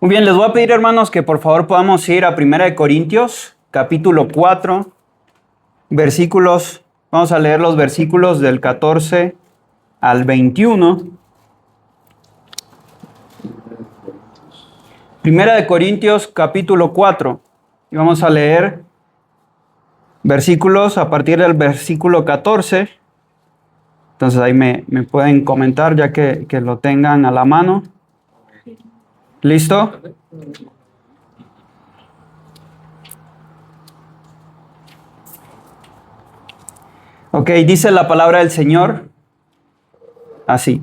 Muy bien, les voy a pedir, hermanos, que por favor podamos ir a 1 Corintios, capítulo 4, versículos. Vamos a leer los versículos del 14 al 21. 1 Corintios, capítulo 4. Y vamos a leer versículos a partir del versículo 14. Entonces ahí me pueden comentar ya que lo tengan a la mano. ¿Listo? Ok, dice la palabra del Señor así.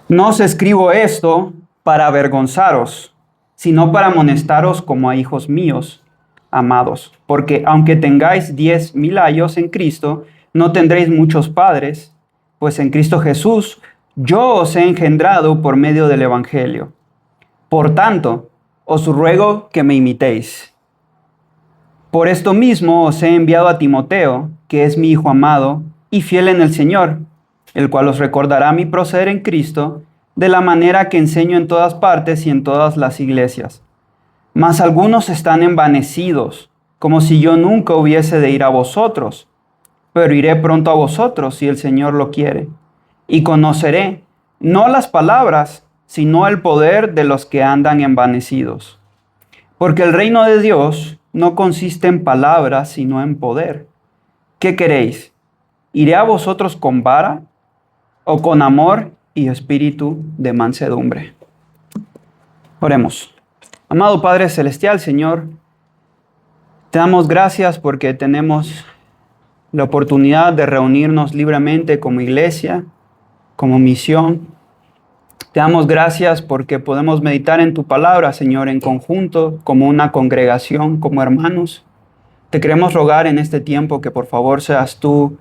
No os escribo esto para avergonzaros, sino para amonestaros como a hijos míos, amados. Porque aunque tengáis 10,000 años en Cristo, no tendréis muchos padres, pues en Cristo Jesús yo os he engendrado por medio del Evangelio. Por tanto, os ruego que me imitéis. Por esto mismo os he enviado a Timoteo, que es mi hijo amado y fiel en el Señor, el cual os recordará mi proceder en Cristo, de la manera que enseño en todas partes y en todas las iglesias. Mas algunos están envanecidos, como si yo nunca hubiese de ir a vosotros. Pero iré pronto a vosotros, si el Señor lo quiere, y conoceré, no las palabras, sino el poder de los que andan envanecidos. Porque el reino de Dios no consiste en palabras, sino en poder. ¿Qué queréis? ¿Iré a vosotros con vara o con amor y espíritu de mansedumbre? Oremos. Amado Padre Celestial, Señor, te damos gracias porque tenemos la oportunidad de reunirnos libremente como iglesia, como misión. Te damos gracias porque podemos meditar en tu palabra, Señor, en conjunto, como una congregación, como hermanos. Te queremos rogar en este tiempo que por favor seas tú,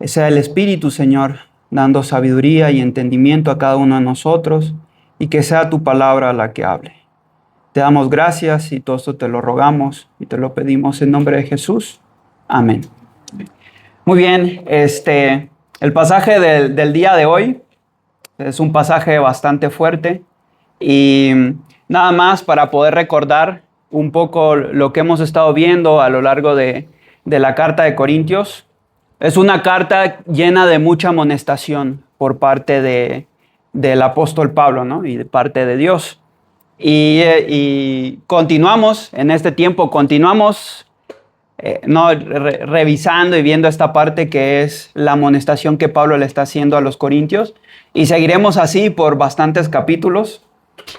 sea el Espíritu, Señor, dando sabiduría y entendimiento a cada uno de nosotros y que sea tu palabra la que hable. Te damos gracias y todo esto te lo rogamos y te lo pedimos en nombre de Jesús. Amén. Muy bien, el pasaje del día de hoy es un pasaje bastante fuerte y nada más para poder recordar un poco lo que hemos estado viendo a lo largo de la carta de Corintios. Es una carta llena de mucha amonestación por parte del apóstol Pablo, ¿no? Y de parte de Dios. Y continuamos en este tiempo, revisando y viendo esta parte que es la amonestación que Pablo le está haciendo a los corintios. Y seguiremos así por bastantes capítulos.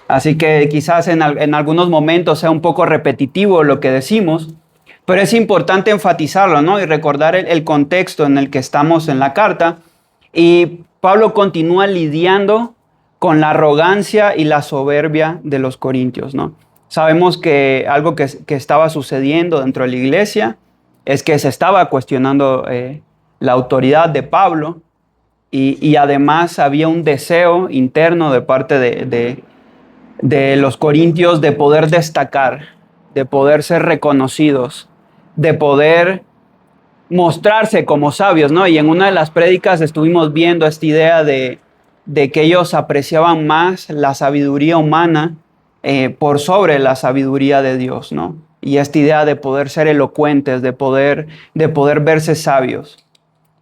Así que quizás en algunos momentos sea un poco repetitivo lo que decimos, pero es importante enfatizarlo, ¿no? Y recordar el contexto en el que estamos en la carta. Y Pablo continúa lidiando con la arrogancia y la soberbia de los corintios, ¿no? Sabemos que algo que estaba sucediendo dentro de la iglesia es que se estaba cuestionando la autoridad de Pablo y además había un deseo interno de parte de los corintios de poder destacar, de poder ser reconocidos, de poder mostrarse como sabios, ¿no? Y en una de las prédicas estuvimos viendo esta idea de que ellos apreciaban más la sabiduría humana por sobre la sabiduría de Dios, ¿no? Y esta idea de poder ser elocuentes, de poder verse sabios.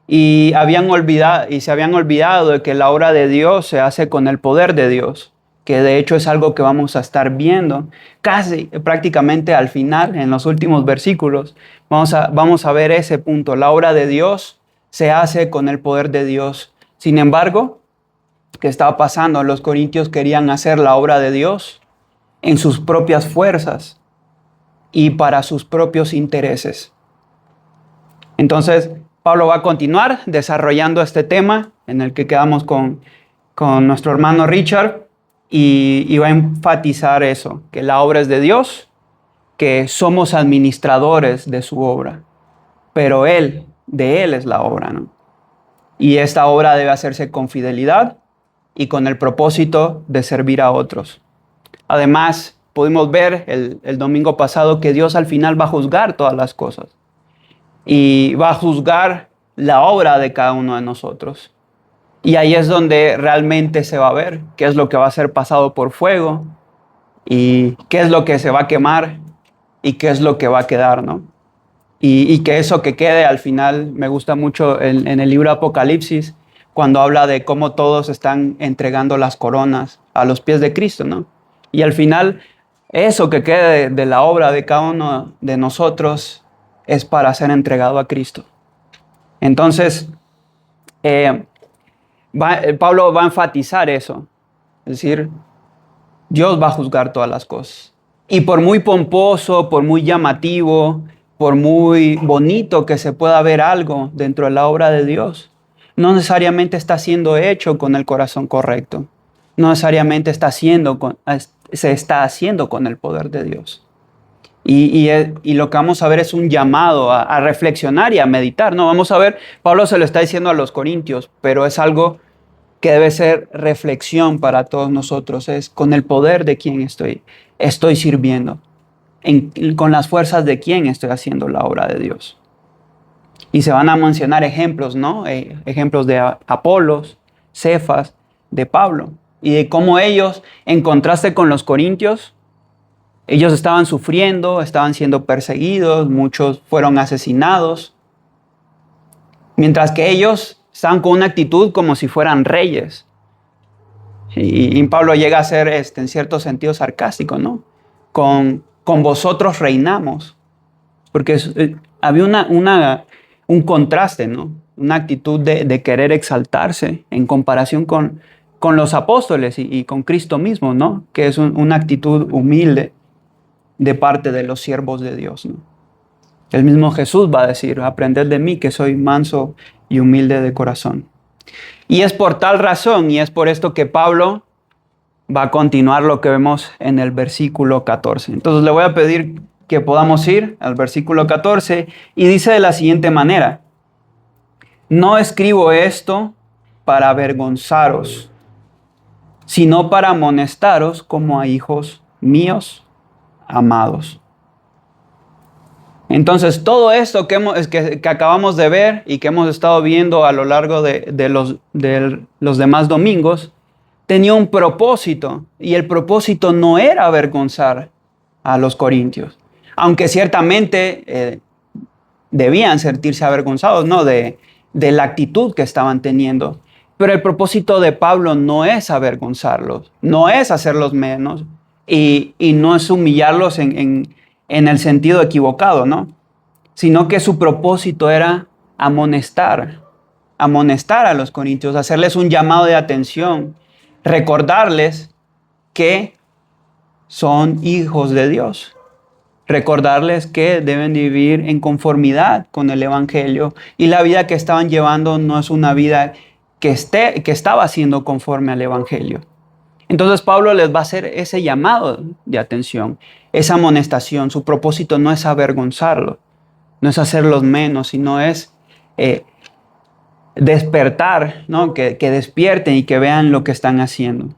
Y se habían olvidado de que la obra de Dios se hace con el poder de Dios, que de hecho es algo que vamos a estar viendo prácticamente al final, en los últimos versículos. Vamos a ver ese punto. La obra de Dios se hace con el poder de Dios. Sin embargo, ¿qué estaba pasando? Los corintios querían hacer la obra de Dios en sus propias fuerzas y para sus propios intereses. Entonces, Pablo va a continuar desarrollando este tema en el que quedamos con nuestro hermano Richard y va a enfatizar eso, que la obra es de Dios, que somos administradores de su obra, pero de Él es la obra, ¿no? Y esta obra debe hacerse con fidelidad y con el propósito de servir a otros. Además, pudimos ver el domingo pasado que Dios al final va a juzgar todas las cosas y va a juzgar la obra de cada uno de nosotros. Y ahí es donde realmente se va a ver qué es lo que va a ser pasado por fuego y qué es lo que se va a quemar y qué es lo que va a quedar, ¿no? Y que eso que quede al final, me gusta mucho en el libro Apocalipsis, cuando habla de cómo todos están entregando las coronas a los pies de Cristo, ¿no? Y al final, eso que quede de la obra de cada uno de nosotros es para ser entregado a Cristo. Entonces, Pablo va a enfatizar eso, es decir, Dios va a juzgar todas las cosas. Y por muy pomposo, por muy llamativo, por muy bonito que se pueda ver algo dentro de la obra de Dios, no necesariamente está siendo hecho con el corazón correcto. No necesariamente se está haciendo con el poder de Dios. Y lo que vamos a ver es un llamado a reflexionar y a meditar. No, vamos a ver, Pablo se lo está diciendo a los corintios, pero es algo que debe ser reflexión para todos nosotros. Es con el poder de quién estoy sirviendo, con las fuerzas de quién estoy haciendo la obra de Dios. Y se van a mencionar ejemplos, ¿no? Ejemplos de Apolos, Cefas, de Pablo. Y de cómo ellos, en contraste con los corintios, ellos estaban sufriendo, estaban siendo perseguidos, muchos fueron asesinados. Mientras que ellos estaban con una actitud como si fueran reyes. Y Pablo llega a ser, en cierto sentido, sarcástico, ¿no? Con vosotros reinamos. Porque había un contraste, ¿no? Una actitud de querer exaltarse en comparación con los apóstoles y con Cristo mismo, ¿no? Que es una actitud humilde de parte de los siervos de Dios, ¿no? El mismo Jesús va a decir, aprended de mí que soy manso y humilde de corazón. Y es por tal razón y es por esto que Pablo va a continuar lo que vemos en el versículo 14. Entonces le voy a pedir que podamos ir al versículo 14 y dice de la siguiente manera: no escribo esto para avergonzaros, sino para amonestaros como a hijos míos amados. Entonces, todo esto que acabamos de ver y que hemos estado viendo a lo largo de los demás domingos, tenía un propósito, y el propósito no era avergonzar a los corintios, aunque ciertamente debían sentirse avergonzados, ¿no? de la actitud que estaban teniendo. Pero el propósito de Pablo no es avergonzarlos, no es hacerlos menos y no es humillarlos en el sentido equivocado, ¿no? Sino que su propósito era amonestar a los corintios, hacerles un llamado de atención, recordarles que son hijos de Dios, recordarles que deben vivir en conformidad con el Evangelio y la vida que estaban llevando no es una vida que estaba siendo conforme al Evangelio. Entonces Pablo les va a hacer ese llamado de atención, esa amonestación. Su propósito no es avergonzarlos, no es hacerlos menos, sino es despertar, ¿no? Que despierten y que vean lo que están haciendo.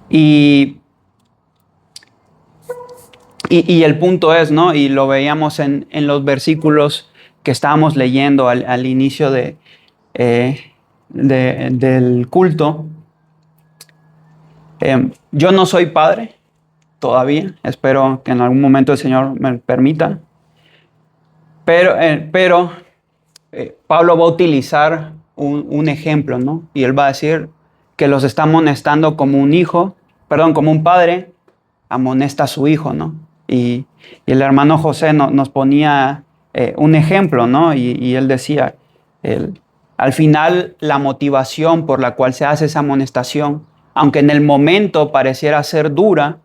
Y el punto es, ¿no? Y lo veíamos en los versículos que estábamos leyendo al inicio del culto. Yo no soy padre todavía, espero que en algún momento el Señor me permita, pero Pablo va a utilizar un ejemplo, ¿no? Y él va a decir que los está amonestando como un padre amonesta a su hijo, ¿no? Y el hermano José nos ponía un ejemplo, ¿no? Y él decía, al final la motivación por la cual se hace esa amonestación, aunque en el momento pareciera ser dura,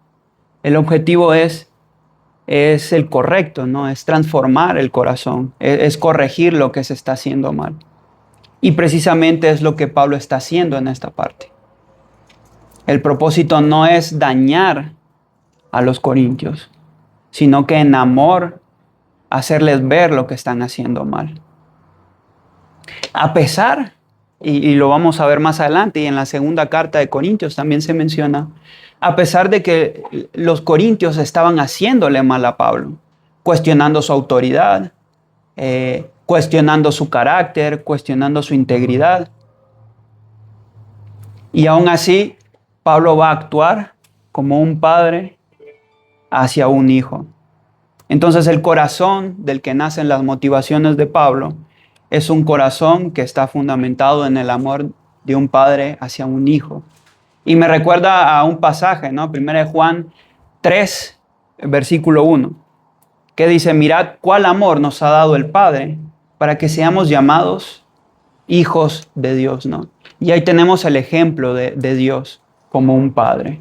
el objetivo es el correcto, ¿no? Es transformar el corazón, es corregir lo que se está haciendo mal. Y precisamente es lo que Pablo está haciendo en esta parte. El propósito no es dañar a los corintios, sino que en amor hacerles ver lo que están haciendo mal. A pesar, y lo vamos a ver más adelante, y en la segunda carta de Corintios también se menciona, a pesar de que los corintios estaban haciéndole mal a Pablo, cuestionando su autoridad, cuestionando su carácter, cuestionando su integridad. Y aún así, Pablo va a actuar como un padre hacia un hijo. Entonces el corazón del que nacen las motivaciones de Pablo es un corazón que está fundamentado en el amor de un padre hacia un hijo. Y me recuerda a un pasaje, ¿no? 1 Juan 3, versículo 1, que dice: mirad cuál amor nos ha dado el Padre para que seamos llamados hijos de Dios, ¿no? Y ahí tenemos el ejemplo de Dios como un padre.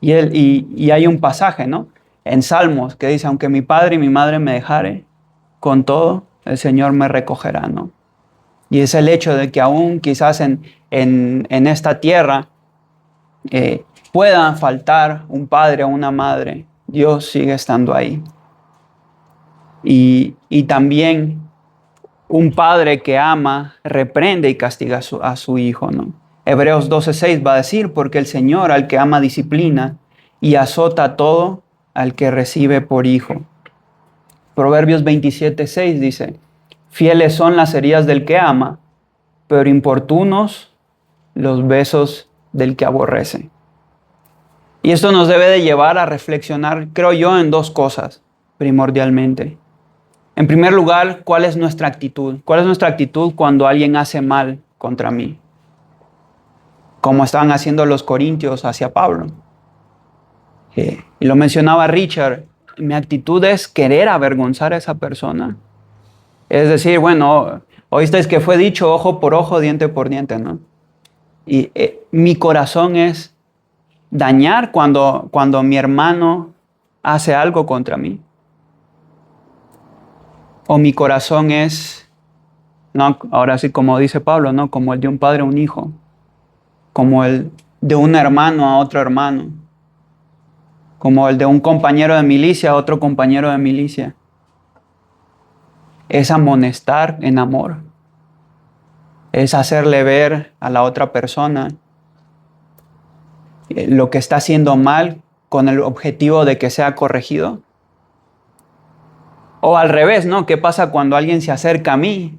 Y hay un pasaje, ¿no? En Salmos que dice: aunque mi padre y mi madre me dejare, con todo el Señor me recogerá, ¿no? Y es el hecho de que aún quizás en esta tierra pueda faltar un padre o una madre, Dios sigue estando ahí. Y también un padre que ama, reprende y castiga a su hijo, ¿no? Hebreos 12:6 va a decir: porque el Señor al que ama disciplina y azota a todo al que recibe por hijo. Proverbios 27:6 dice: fieles son las heridas del que ama, pero importunos los besos del que aborrece. Y esto nos debe de llevar a reflexionar, creo yo, en dos cosas primordialmente. En primer lugar, ¿cuál es nuestra actitud? ¿Cuál es nuestra actitud cuando alguien hace mal contra mí? Como estaban haciendo los corintios hacia Pablo. Y lo mencionaba Richard, mi actitud es querer avergonzar a esa persona. Es decir, bueno, oísteis que fue dicho ojo por ojo, diente por diente, ¿no? Y mi corazón es dañar cuando mi hermano hace algo contra mí. O mi corazón es, no, ahora sí como dice Pablo, ¿no? Como el de un padre a un hijo. Como el de un hermano a otro hermano. Como el de un compañero de milicia a otro compañero de milicia. Es amonestar en amor. Es hacerle ver a la otra persona lo que está haciendo mal con el objetivo de que sea corregido. O al revés, ¿no? ¿Qué pasa cuando alguien se acerca a mí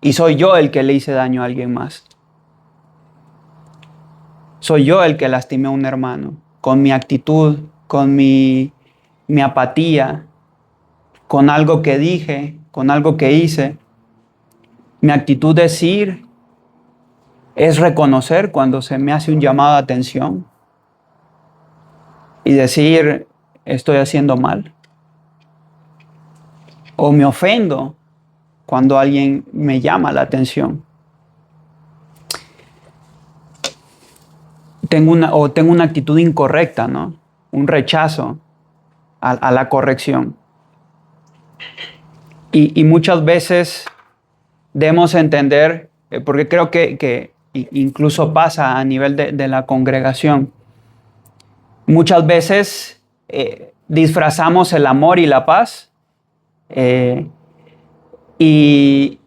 y soy yo el que le hice daño a alguien más? Soy yo el que lastimé a un hermano con mi actitud, con mi apatía, con algo que dije, con algo que hice. Mi actitud es reconocer cuando se me hace un llamado de atención y decir: estoy haciendo mal. O me ofendo cuando alguien me llama la atención. Tengo una actitud incorrecta, ¿no? Un rechazo a la corrección. Y muchas veces debemos entender, porque creo que incluso pasa a nivel de la congregación, muchas veces disfrazamos el amor y la paz y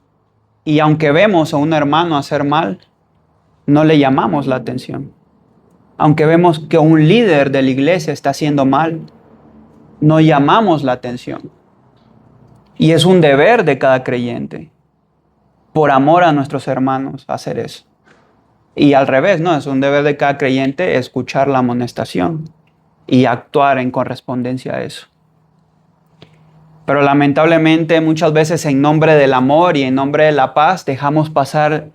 aunque vemos a un hermano hacer mal, no le llamamos la atención. Aunque vemos que un líder de la iglesia está haciendo mal, no llamamos la atención. Y es un deber de cada creyente, por amor a nuestros hermanos, hacer eso. Y al revés, ¿no? Es un deber de cada creyente escuchar la amonestación y actuar en correspondencia a eso. Pero lamentablemente muchas veces en nombre del amor y en nombre de la paz dejamos pasar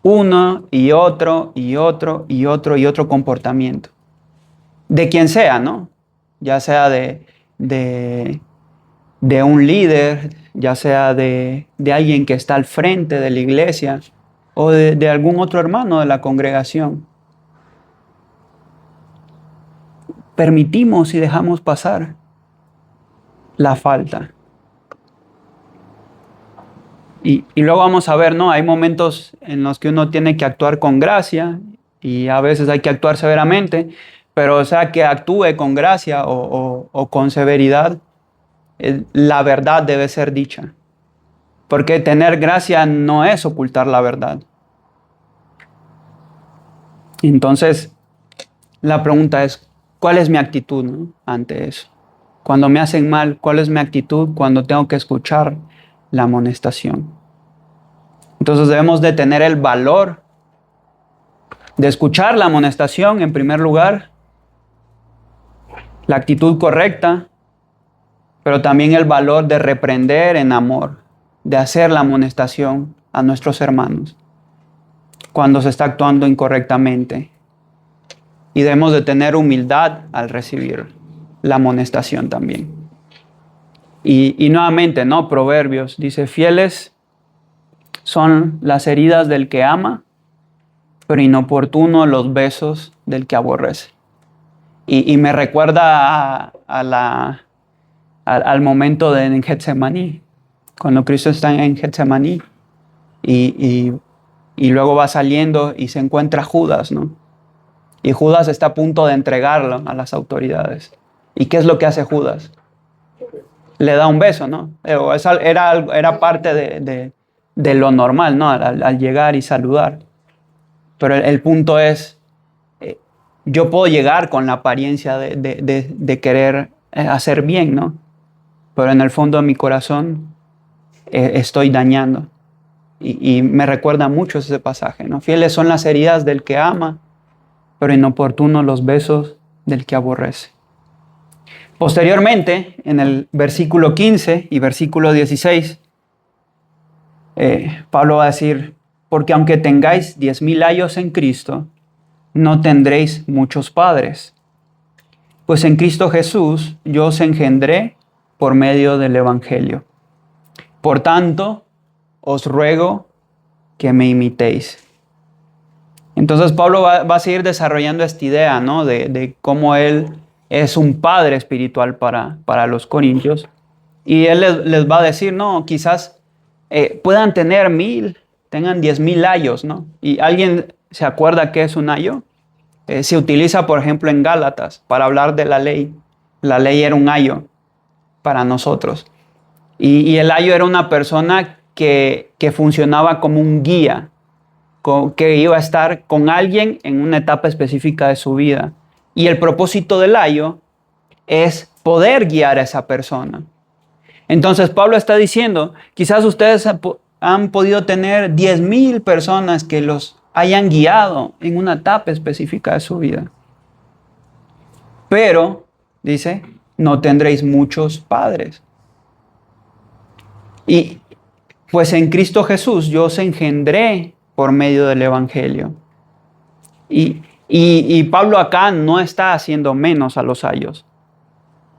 uno y otro y otro y otro y otro comportamiento. De quien sea, ¿no? Ya sea de un líder, ya sea de alguien que está al frente de la iglesia o de algún otro hermano de la congregación. Permitimos y dejamos pasar la falta. Y luego vamos a ver, ¿no? Hay momentos en los que uno tiene que actuar con gracia y a veces hay que actuar severamente, pero o sea, que actúe con gracia o con severidad, la verdad debe ser dicha. Porque tener gracia no es ocultar la verdad. Entonces, la pregunta es, ¿cuál es mi actitud, ¿no? ante eso? Cuando me hacen mal, ¿cuál es mi actitud cuando tengo que escuchar la amonestación? Entonces debemos de tener el valor de escuchar la amonestación en primer lugar la actitud correcta, pero también el valor de reprender en amor, de hacer la amonestación a nuestros hermanos cuando se está actuando incorrectamente. Y debemos de tener humildad al recibir la amonestación también. Y nuevamente, ¿no? Proverbios dice, fieles son las heridas del que ama, pero inoportunos los besos del que aborrece. Y me recuerda al momento en Getsemaní, cuando Cristo está en Getsemaní y luego va saliendo y se encuentra Judas, ¿no? Y Judas está a punto de entregarlo a las autoridades. ¿Y qué es lo que hace Judas? Le da un beso, ¿no? Era parte de lo normal, ¿no? Al llegar y saludar. Pero el punto es, yo puedo llegar con la apariencia de querer hacer bien, ¿no? Pero en el fondo de mi corazón estoy dañando. Y me recuerda mucho ese pasaje, ¿no? Fieles son las heridas del que ama, pero inoportunos los besos del que aborrece. Posteriormente, en el versículo 15 y versículo 16, Pablo va a decir, porque aunque tengáis 10,000 años en Cristo, no tendréis muchos padres. Pues en Cristo Jesús yo os engendré por medio del Evangelio. Por tanto, os ruego que me imitéis. Entonces Pablo va a seguir desarrollando esta idea, ¿no? De cómo él es un padre espiritual para los corintios. Y él les va a decir, no, quizás puedan tener 1,000, tengan 10,000 ayos, ¿no? ¿Y alguien se acuerda qué es un ayo? Se utiliza, por ejemplo, en Gálatas para hablar de la ley. La ley era un ayo para nosotros. Y el ayo era una persona que funcionaba como un guía, que iba a estar con alguien en una etapa específica de su vida. Y el propósito del ayo es poder guiar a esa persona. Entonces Pablo está diciendo, quizás ustedes han podido tener 10,000 personas que los hayan guiado en una etapa específica de su vida. Pero, dice, no tendréis muchos padres. Y pues en Cristo Jesús yo os engendré por medio del Evangelio. Y Pablo acá no está haciendo menos a los ayos,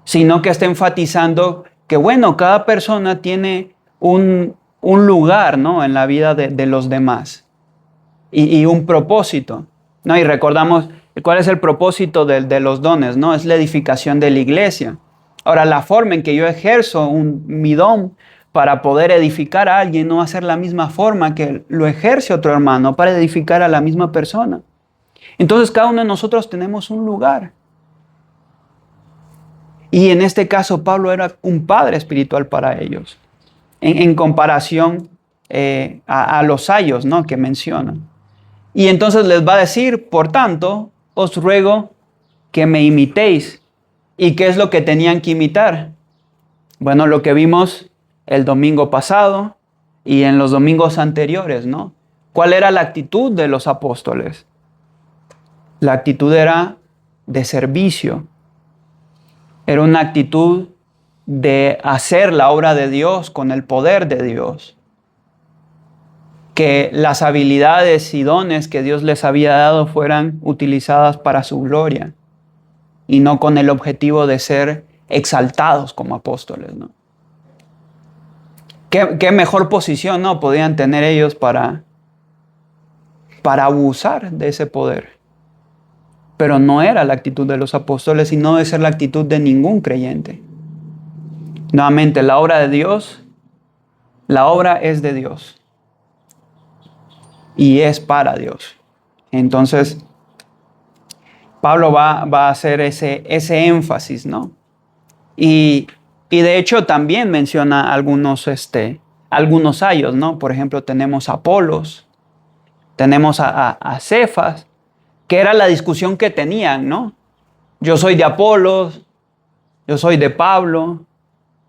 sino que está enfatizando que, bueno, cada persona tiene un lugar, ¿no? En la vida de los demás y un propósito, ¿no? Y recordamos cuál es el propósito de los dones, ¿no? Es la edificación de la iglesia. Ahora, la forma en que yo ejerzo mi don para poder edificar a alguien no va a ser la misma forma que lo ejerce otro hermano para edificar a la misma persona. Entonces, cada uno de nosotros tenemos un lugar. Y en este caso, Pablo era un padre espiritual para ellos, en comparación a los ayos, ¿no? Que mencionan. Y entonces les va a decir, por tanto, os ruego que me imitéis. ¿Y qué es lo que tenían que imitar? Bueno, lo que vimos el domingo pasado y en los domingos anteriores, ¿no? ¿Cuál era la actitud de los apóstoles? La actitud era de servicio. Era una actitud de hacer la obra de Dios con el poder de Dios. Que las habilidades y dones que Dios les había dado fueran utilizadas para su gloria y no con el objetivo de ser exaltados como apóstoles, ¿no? ¿Qué mejor posición, no, podían tener ellos para abusar de ese poder? Pero no era la actitud de los apóstoles y no debe ser la actitud de ningún creyente. Nuevamente, la obra de Dios, la obra es de Dios y es para Dios. Entonces, Pablo va a hacer ese énfasis, ¿no? Y de hecho también menciona algunos ayos, ¿no? Por ejemplo, tenemos a Apolos, tenemos a Cefas, que era la discusión que tenían, ¿no? Yo soy de Apolos, yo soy de Pablo,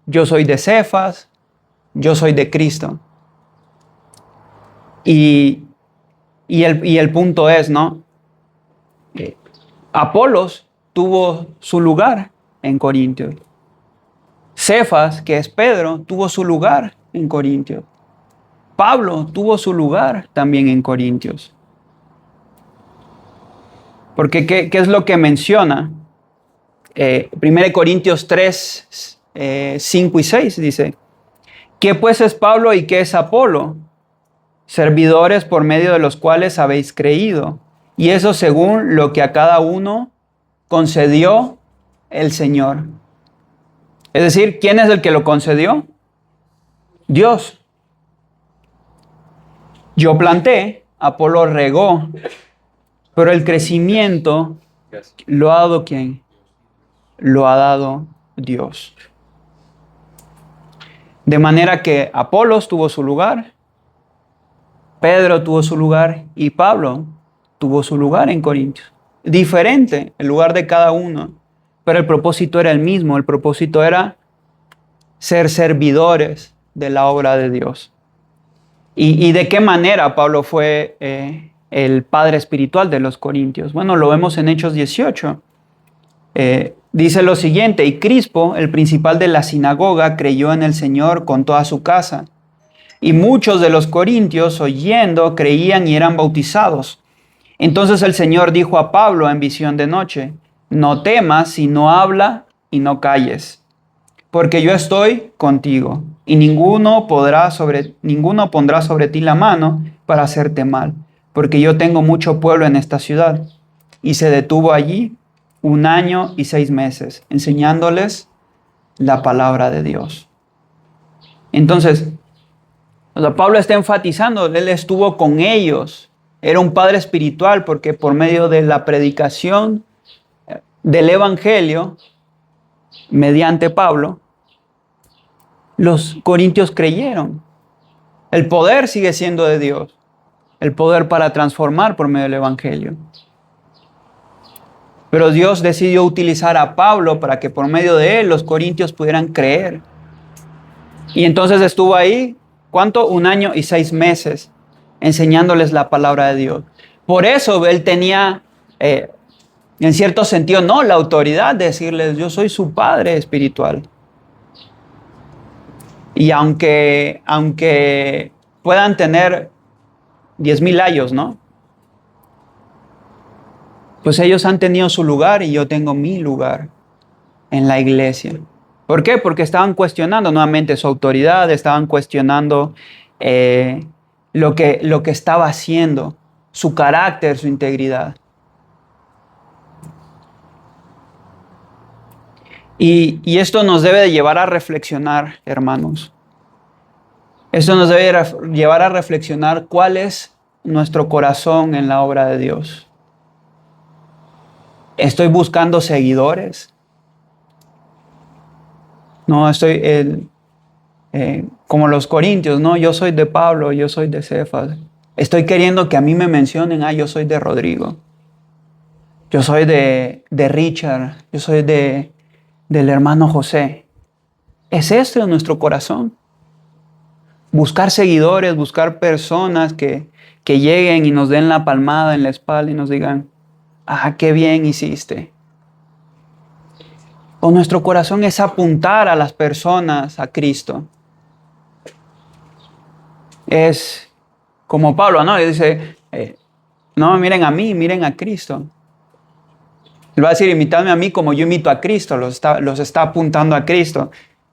yo soy de Cefas, yo soy de Cristo. Y el punto es, ¿no? Apolos tuvo su lugar en Corintios. Cefas, que es Pedro, tuvo su lugar en Corintios. Pablo tuvo su lugar también en Corintios. Porque ¿qué es lo que menciona? 1 Corintios 3, 5 y 6 dice, ¿qué pues es Pablo y qué es Apolo? Servidores por medio de los cuales habéis creído, y eso según lo que a cada uno concedió el Señor. Es decir, ¿quién es el que lo concedió? Dios. Yo planté, Apolo regó, pero el crecimiento lo ha dado ¿quién? Lo ha dado Dios. De manera que Apolos tuvo su lugar, Pedro tuvo su lugar y Pablo tuvo su lugar en Corintios. Diferente el lugar de cada uno, pero el propósito era el mismo. El propósito era ser servidores de la obra de Dios. ¿Y de qué manera Pablo fue el padre espiritual de los corintios? Bueno, lo vemos en Hechos 18. Dice lo siguiente, y Crispo, el principal de la sinagoga, creyó en el Señor con toda su casa. Y muchos de los corintios, oyendo, creían y eran bautizados. Entonces el Señor dijo a Pablo en visión de noche, no temas, sino habla y no calles, porque yo estoy contigo, y ninguno pondrá sobre ti la mano para hacerte mal, porque yo tengo mucho pueblo en esta ciudad. Y se detuvo allí 1 año y 6 meses, enseñándoles la palabra de Dios. Entonces, Pablo está enfatizando, él estuvo con ellos, era un padre espiritual, porque por medio de la predicación del evangelio, mediante Pablo, los corintios creyeron. El poder sigue siendo de Dios, el poder para transformar por medio del evangelio. Pero Dios decidió utilizar a Pablo para que por medio de él los corintios pudieran creer. Y entonces estuvo ahí, ¿cuánto? 1 año y 6 meses enseñándoles la palabra de Dios. Por eso él tenía, en cierto sentido, no la autoridad de decirles, yo soy su padre espiritual. Y aunque puedan tener 10,000 años, ¿no? Pues ellos han tenido su lugar y yo tengo mi lugar en la iglesia. ¿Por qué? Porque estaban cuestionando nuevamente su autoridad, estaban cuestionando lo que estaba haciendo, su carácter, su integridad. Y esto nos debe de llevar a reflexionar, hermanos. Esto nos debe llevar a reflexionar cuál es nuestro corazón en la obra de Dios. ¿Estoy buscando seguidores? No, estoy como los corintios, no, yo soy de Pablo, yo soy de Cefas. Estoy queriendo que a mí me mencionen, yo soy de Rodrigo. Yo soy de Richard, yo soy del hermano José. ¿Es esto nuestro corazón? Buscar seguidores, buscar personas que lleguen y nos den la palmada en la espalda y nos digan, qué bien hiciste. O nuestro corazón es apuntar a las personas a Cristo. Es como Pablo, ¿no? Él dice, no miren a mí, miren a Cristo. Él va a decir, imitadme a mí como yo imito a Cristo. Los está apuntando a Cristo.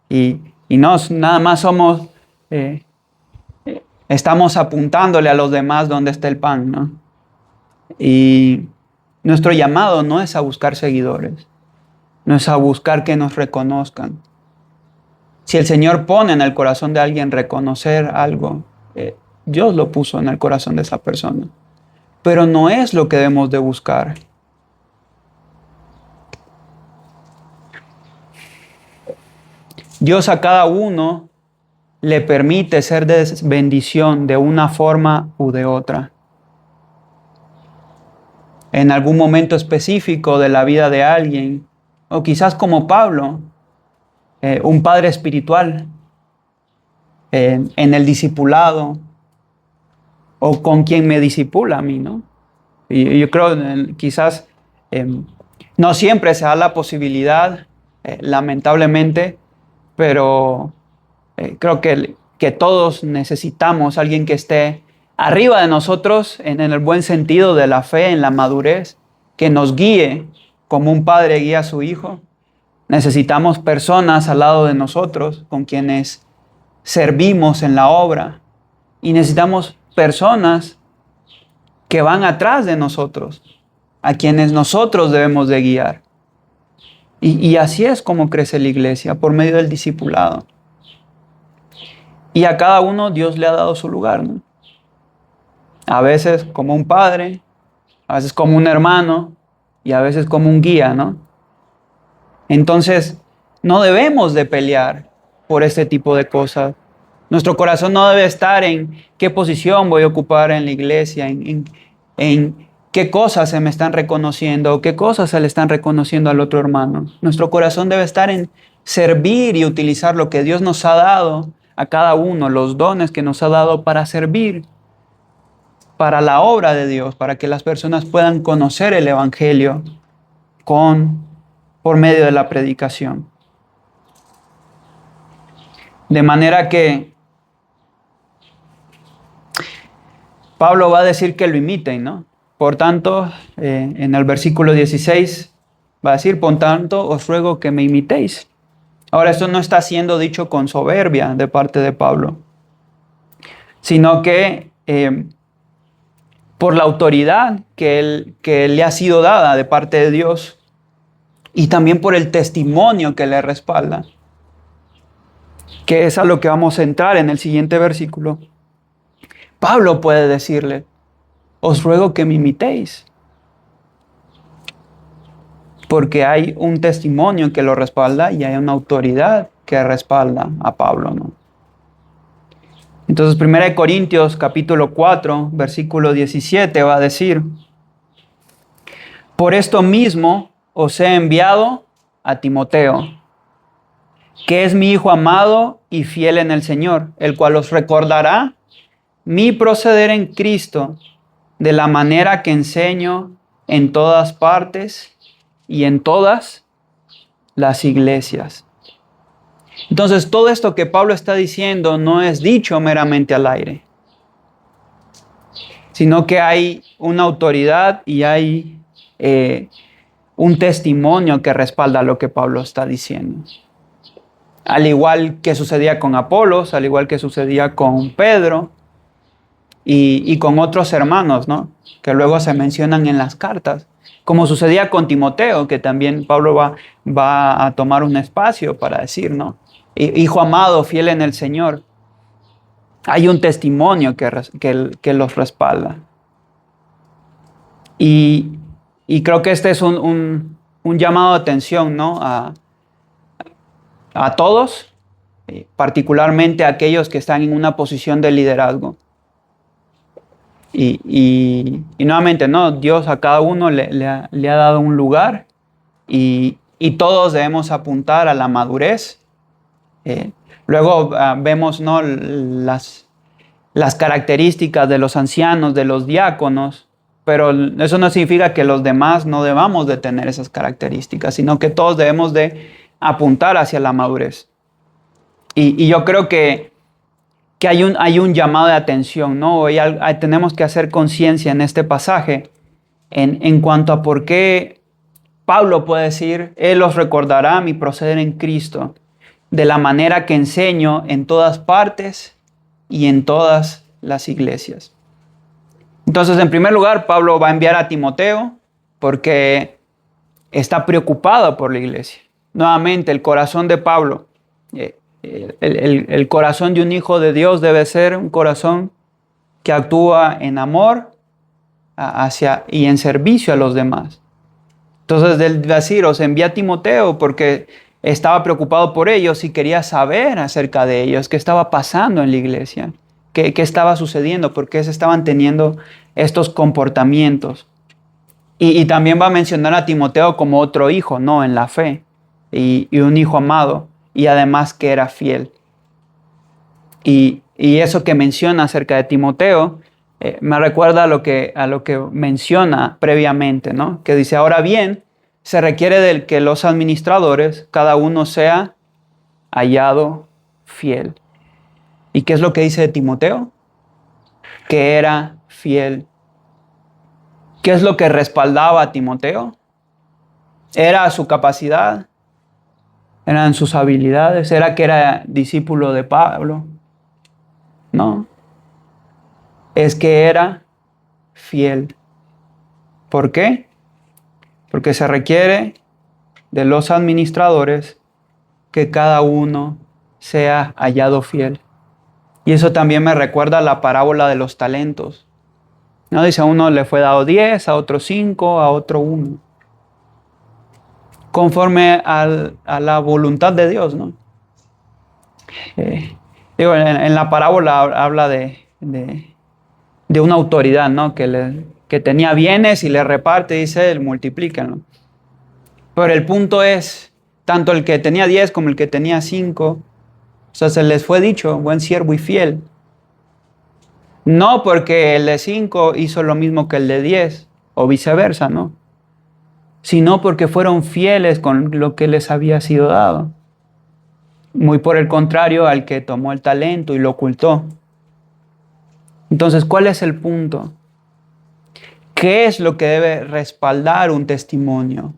Y no, nada más somos, estamos apuntándole a los demás donde está el pan, ¿no? Y nuestro llamado no es a buscar seguidores. No es a buscar que nos reconozcan. Si el Señor pone en el corazón de alguien reconocer algo, Dios lo puso en el corazón de esa persona. Pero no es lo que debemos de buscar. Dios a cada uno le permite ser de bendición de una forma u de otra. En algún momento específico de la vida de alguien, o quizás como Pablo, un padre espiritual, en el discipulado, o con quien me discipula a mí, ¿no? Y yo creo quizás no siempre se da la posibilidad lamentablemente, pero creo que todos necesitamos alguien que esté arriba de nosotros, en el buen sentido de la fe, en la madurez, que nos guíe como un padre guía a su hijo. Necesitamos personas al lado de nosotros con quienes servimos en la obra. Y necesitamos personas que van atrás de nosotros, a quienes nosotros debemos de guiar. Y así es como crece la iglesia, por medio del discipulado. Y a cada uno Dios le ha dado su lugar, ¿no? A veces como un padre, a veces como un hermano y a veces como un guía, ¿no? Entonces, no debemos de pelear por este tipo de cosas. Nuestro corazón no debe estar en qué posición voy a ocupar en la iglesia, en qué cosas se me están reconociendo o qué cosas se le están reconociendo al otro hermano. Nuestro corazón debe estar en servir y utilizar lo que Dios nos ha dado a cada uno, los dones que nos ha dado para servir, para la obra de Dios, para que las personas puedan conocer el Evangelio por medio de la predicación. De manera que Pablo va a decir que lo imiten, ¿no? Por tanto, en el versículo 16 va a decir, por tanto, os ruego que me imitéis. Ahora, esto no está siendo dicho con soberbia de parte de Pablo, sino que por la autoridad que le ha sido dada de parte de Dios y también por el testimonio que le respalda, que es a lo que vamos a entrar en el siguiente versículo. Pablo puede decirle, os ruego que me imitéis, porque hay un testimonio que lo respalda y hay una autoridad que respalda a Pablo, ¿no? Entonces, 1 Corintios capítulo 4, versículo 17 va a decir, por esto mismo os he enviado a Timoteo, que es mi hijo amado y fiel en el Señor, el cual os recordará mi proceder en Cristo de la manera que enseño en todas partes y en todas las iglesias. Entonces, todo esto que Pablo está diciendo no es dicho meramente al aire, sino que hay una autoridad y hay un testimonio que respalda lo que Pablo está diciendo. Al igual que sucedía con Apolos, al igual que sucedía con Pedro y con otros hermanos, ¿no? Que luego se mencionan en las cartas. Como sucedía con Timoteo, que también Pablo va a tomar un espacio para decir, ¿no? Hijo amado, fiel en el Señor. Hay un testimonio que los respalda. Y creo que este es un llamado de atención, ¿no? A todos, particularmente a aquellos que están en una posición de liderazgo. Y nuevamente, ¿no? Dios a cada uno le ha dado un lugar y todos debemos apuntar a la madurez. Luego vemos, ¿no? las características de los ancianos, de los diáconos, pero eso no significa que los demás no debamos de tener esas características, sino que todos debemos de apuntar hacia la madurez. Y yo creo que hay un llamado de atención, ¿no? Hoy tenemos que hacer conciencia en este pasaje en cuanto a por qué Pablo puede decir, Él os recordará mi proceder en Cristo, de la manera que enseño en todas partes y en todas las iglesias. Entonces, en primer lugar, Pablo va a enviar a Timoteo porque está preocupado por la iglesia. Nuevamente, el corazón de Pablo, el corazón de un hijo de Dios debe ser un corazón que actúa en amor hacia y en servicio a los demás. Entonces, del decir, os envía a Timoteo porque estaba preocupado por ellos y quería saber acerca de ellos, qué estaba pasando en la iglesia, qué estaba sucediendo, por qué se estaban teniendo estos comportamientos. Y también va a mencionar a Timoteo como otro hijo, ¿no? En la fe, y un hijo amado, y además que era fiel. Y eso que menciona acerca de Timoteo me recuerda a lo que menciona previamente, ¿no? Que dice, ahora bien, se requiere de que los administradores, cada uno sea hallado fiel. ¿Y qué es lo que dice de Timoteo? Que era fiel. ¿Qué es lo que respaldaba a Timoteo? Era su capacidad, eran sus habilidades, era que era discípulo de Pablo. No, es que era fiel. ¿Por qué? Porque se requiere de los administradores que cada uno sea hallado fiel. Y eso también me recuerda a la parábola de los talentos. ¿No? Dice, a uno le fue dado 10, a otro 5, a otro 1. Conforme a la voluntad de Dios, ¿no? En la parábola habla de una autoridad, ¿no? Que tenía bienes y le reparte, dice, él multiplíquenlo. Pero el punto es, tanto el que tenía 10 como el que tenía 5, o sea, se les fue dicho, buen siervo y fiel. No porque el de 5 hizo lo mismo que el de 10, o viceversa, ¿no? Sino porque fueron fieles con lo que les había sido dado. Muy por el contrario al que tomó el talento y lo ocultó. Entonces, ¿cuál es el punto? ¿Qué es lo que debe respaldar un testimonio?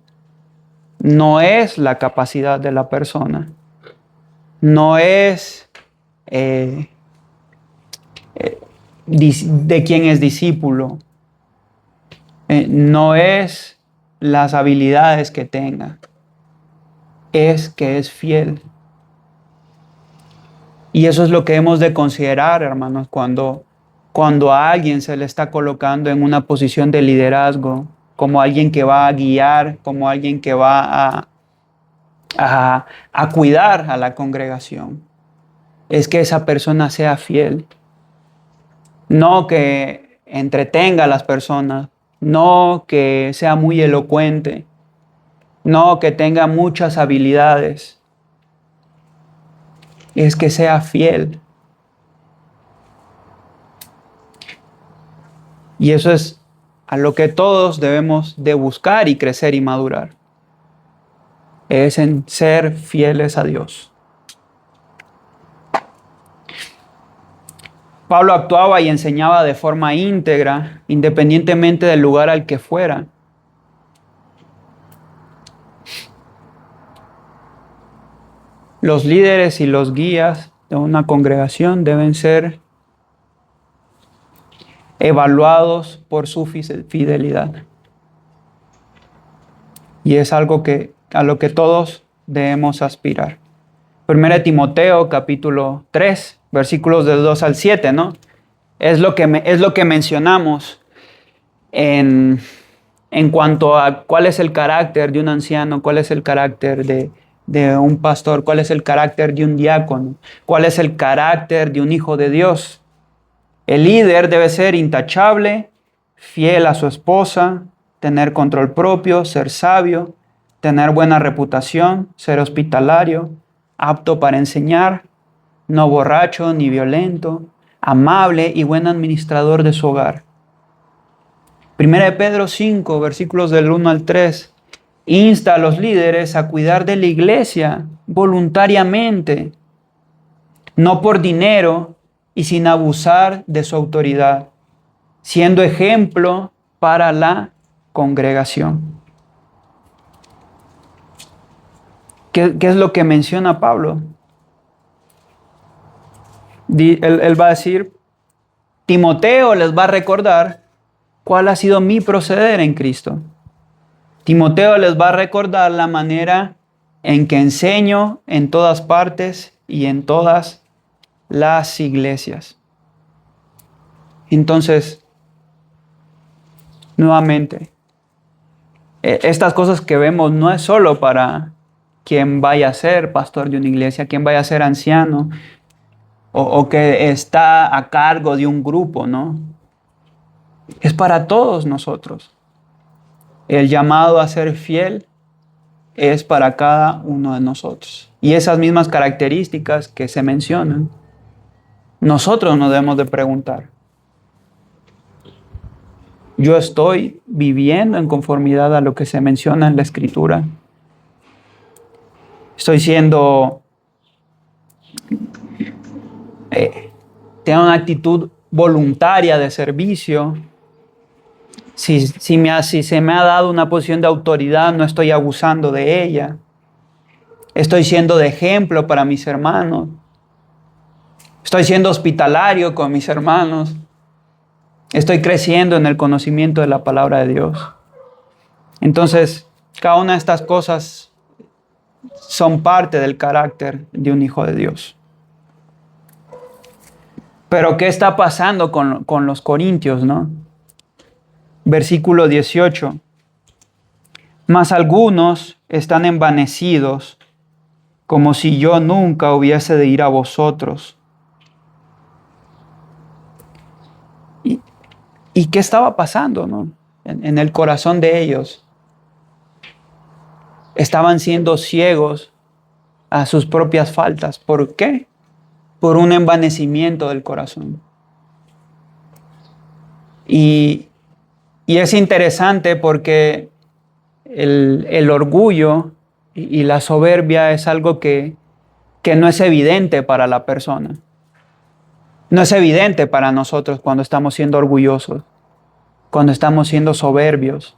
No es la capacidad de la persona. No es de quién es discípulo. No es las habilidades que tenga. Es que es fiel. Y eso es lo que hemos de considerar, hermanos, cuando a alguien se le está colocando en una posición de liderazgo, como alguien que va a guiar, como alguien que va a cuidar a la congregación. Es que esa persona sea fiel. No que entretenga a las personas, no que sea muy elocuente, no que tenga muchas habilidades. Es que sea fiel. Y eso es a lo que todos debemos de buscar y crecer y madurar. Es en ser fieles a Dios. Pablo actuaba y enseñaba de forma íntegra, independientemente del lugar al que fuera. Los líderes y los guías de una congregación deben ser evaluados por su fidelidad. Y es algo a lo que todos debemos aspirar. 1 Timoteo capítulo 3, versículos del 2 al 7, ¿no? Es lo que mencionamos en cuanto a cuál es el carácter de un anciano, cuál es el carácter de un pastor, cuál es el carácter de un diácono, cuál es el carácter de un hijo de Dios. El líder debe ser intachable, fiel a su esposa, tener control propio, ser sabio, tener buena reputación, ser hospitalario, apto para enseñar, no borracho ni violento, amable y buen administrador de su hogar. 1 Pedro 5, versículos del 1 al 3, insta a los líderes a cuidar de la iglesia voluntariamente, no por dinero y sin abusar de su autoridad, siendo ejemplo para la congregación. ¿Qué es lo que menciona Pablo? Él va a decir, Timoteo les va a recordar cuál ha sido mi proceder en Cristo. Timoteo les va a recordar la manera en que enseño en todas partes y en todas las iglesias. Entonces, nuevamente, estas cosas que vemos no es solo para quien vaya a ser pastor de una iglesia, quien vaya a ser anciano o que está a cargo de un grupo, ¿no? Es para todos nosotros. El llamado a ser fiel es para cada uno de nosotros. Y esas mismas características que se mencionan, nosotros nos debemos de preguntar. Yo estoy viviendo en conformidad a lo que se menciona en la Escritura. Estoy siendo, tengo una actitud voluntaria de servicio. Si se me ha dado una posición de autoridad, no estoy abusando de ella. Estoy siendo de ejemplo para mis hermanos. Estoy siendo hospitalario con mis hermanos. Estoy creciendo en el conocimiento de la palabra de Dios. Entonces, cada una de estas cosas son parte del carácter de un hijo de Dios. Pero ¿qué está pasando con los corintios, no? Versículo 18. Mas algunos están envanecidos, como si yo nunca hubiese de ir a vosotros. ¿Y qué estaba pasando, no? En el corazón de ellos? Estaban siendo ciegos a sus propias faltas. ¿Por qué? Por un envanecimiento del corazón. Y es interesante porque el orgullo y la soberbia es algo que no es evidente para la persona. No es evidente para nosotros cuando estamos siendo orgullosos, cuando estamos siendo soberbios.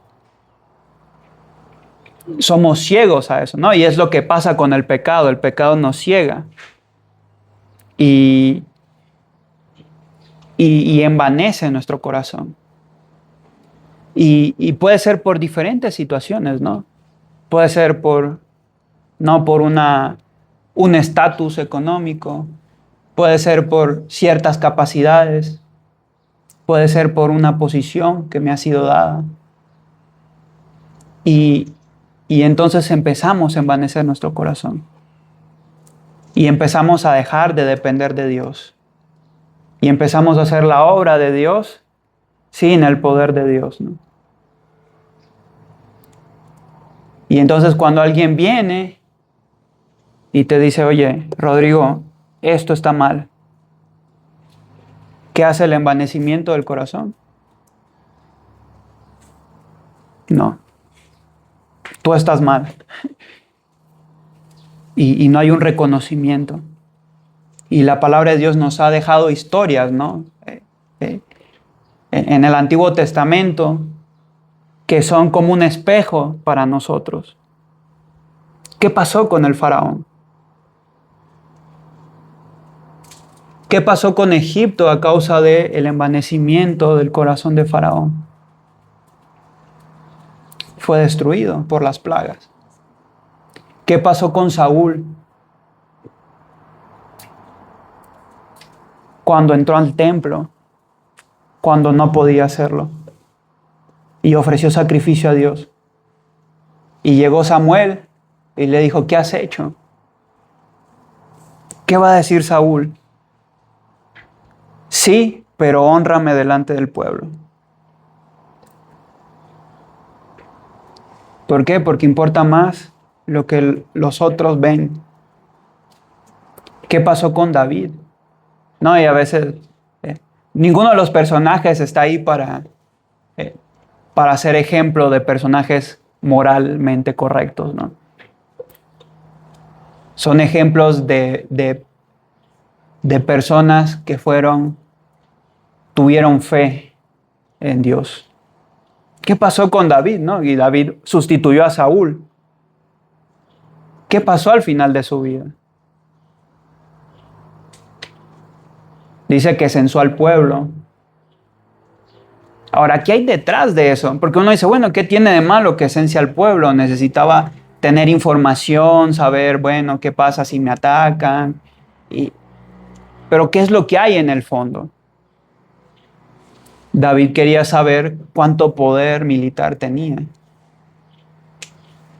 Somos ciegos a eso, ¿no? Y es lo que pasa con el pecado. El pecado nos ciega y envanece nuestro corazón. Y puede ser por diferentes situaciones, ¿no? Puede ser por un estatus económico, puede ser por ciertas capacidades, puede ser por una posición que me ha sido dada. Y entonces empezamos a envanecer nuestro corazón. Y empezamos a dejar de depender de Dios. Y empezamos a hacer la obra de Dios sin el poder de Dios, ¿no? Y entonces cuando alguien viene y te dice, oye, Rodrigo, esto está mal, ¿qué hace el envanecimiento del corazón? No, tú estás mal. Y no hay un reconocimiento. Y la palabra de Dios nos ha dejado historias, ¿no? En el Antiguo Testamento, que son como un espejo para nosotros. ¿Qué pasó con el faraón? ¿Qué pasó con Egipto a causa del envanecimiento del corazón de Faraón? Fue destruido por las plagas. ¿Qué pasó con Saúl? Cuando entró al templo, cuando no podía hacerlo, y ofreció sacrificio a Dios. Y llegó Samuel y le dijo, ¿qué has hecho? ¿Qué va a decir Saúl? Sí, pero hónrame delante del pueblo. ¿Por qué? Porque importa más lo que los otros ven. ¿Qué pasó con David? No, y a veces ninguno de los personajes está ahí para ser ejemplo de personajes moralmente correctos, ¿no? Son ejemplos de personas que tuvieron fe en Dios. ¿Qué pasó con David, no? Y David sustituyó a Saúl. ¿Qué pasó al final de su vida? Dice que censó al pueblo. Ahora, ¿qué hay detrás de eso? Porque uno dice, bueno, ¿qué tiene de malo que cense al pueblo? Necesitaba tener información, saber, bueno, qué pasa si me atacan. Pero ¿qué es lo que hay en el fondo? David quería saber cuánto poder militar tenía.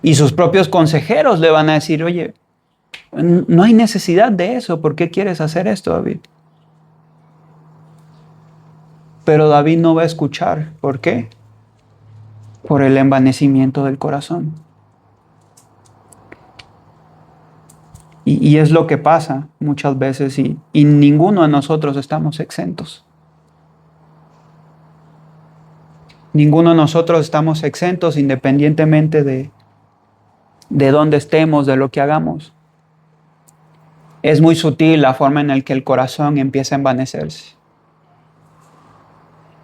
Y sus propios consejeros le van a decir, oye, no hay necesidad de eso. ¿Por qué quieres hacer esto, David? Pero David no va a escuchar. ¿Por qué? Por el envanecimiento del corazón. Y es lo que pasa muchas veces y ninguno de nosotros estamos exentos. Ninguno de nosotros estamos exentos independientemente de dónde estemos, de lo que hagamos. Es muy sutil la forma en la que el corazón empieza a envanecerse.